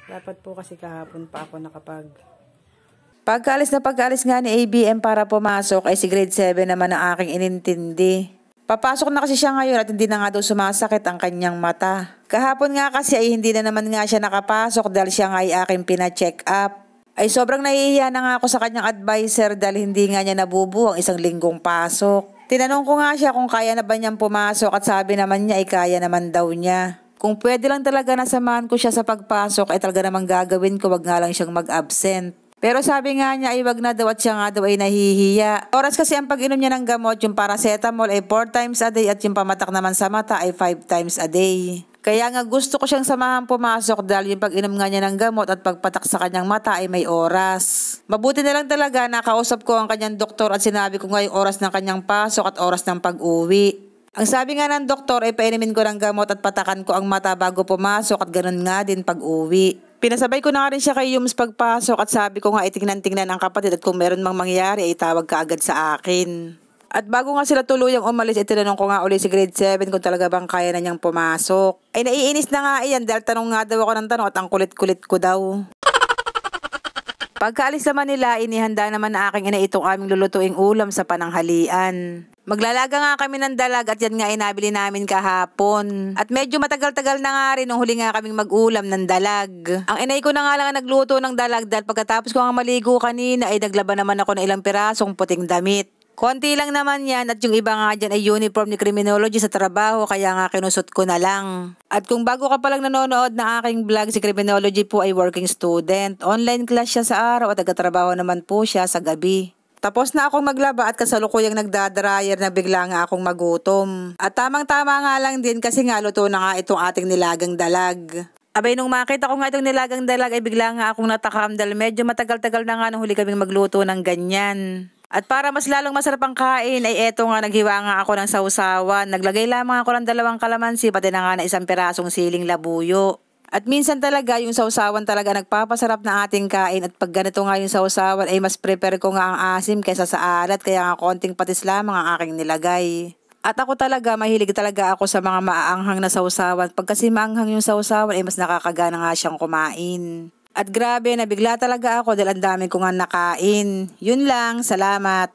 Dapat po kasi kahapon pa ako Pagkaalis nga ni ABM para pumasok ay si grade 7 naman ang aking inintindi. Papasok na kasi siya ngayon at hindi na nga daw sumasakit ang kanyang mata. Kahapon nga kasi ay hindi na naman nga siya nakapasok dahil siya nga ay aking pina-check up. Ay sobrang nahihiya na nga ako sa kanyang advisor dahil hindi nga niya nabubuo ang isang linggong pasok. Tinanong ko nga siya kung kaya na ba niyang pumasok at sabi naman niya ay kaya naman daw niya. Kung pwede lang talaga nasamahan ko siya sa pagpasok ay talaga namang gagawin ko, wag nga lang siyang mag-absent. Pero sabi nga niya ay wag na daw at siya nga daw ay nahihiya. Oras kasi ang pag-inom niya ng gamot, yung paracetamol ay 4 times a day at yung pamatak naman sa mata ay 5 times a day. Kaya nga gusto ko siyang samahan pumasok dahil yung pag-inom nga niya ng gamot at pagpatak sa kanyang mata ay may oras. Mabuti na lang talaga nakausap ko ang kanyang doktor at sinabi ko nga yung oras ng kanyang pasok at oras ng pag-uwi. Ang sabi nga ng doktor ay painumin ko ng gamot at patakan ko ang mata bago pumasok at ganun nga din pag-uwi. Pinasabay ko na nga rin siya kay Yums pagpasok at sabi ko nga ay tingnan-tingnan ang kapatid at kung meron mang mangyari ay tawag ka agad sa akin. At bago nga sila tuluyang umalis ay tinanong ko nga uli si grade 7 kung talaga bang kaya na niyang pumasok. Ay naiinis na nga iyan dahil tanong nga daw ako ng tanong at ang kulit-kulit ko daw. Pagkaalis naman nila, inihanda naman na aking ina itong aming lulutuing ulam sa pananghalian. Maglalaga nga kami ng dalag at yan nga inabili namin kahapon. At medyo matagal-tagal na nga rin nung huli nga kaming mag-ulam ng dalag. Ang inay ko na nga lang nagluto ng dalag dahil pagkatapos ko nga maligo kanina ay naglaban naman ako ng ilang pirasong puting damit. Konti lang naman yan at yung iba nga dyan ay uniform ni criminology sa trabaho kaya nga kinusot ko na lang. At kung bago ka palang nanonood na aking vlog, si criminology po ay working student. Online class siya sa araw at nagtatrabaho naman po siya sa gabi. Tapos na akong maglaba at kasalukuyang nagdadryer na bigla nga akong magutom. At tamang-tama nga lang din kasi nga luto na nga itong ating nilagang dalag. Abay nung makita ko nga itong nilagang dalag ay bigla nga akong natakam dahil medyo matagal-tagal na nga nung huli kaming magluto ng ganyan. At para mas lalong masarap ang kain ay eto nga naghiwa nga ako ng sausawan. Naglagay lamang ako ng 2 kalamansi pati na nga na 1 pirasong siling labuyo. At minsan talaga yung sausawan talaga nagpapasarap na ating kain at pag ganito nga yung sausawan ay mas prepare ko nga ang asim kaysa sa alat kaya nga konting patis lamang ang aking nilagay. At ako talaga mahilig talaga ako sa mga maaanghang na sausawan. Pag kasi maanghang yung sausawan ay mas nakakagana nga siyang kumain. At grabe, nabigla talaga ako dahil ang dami ko nga nakain. Yun lang, salamat.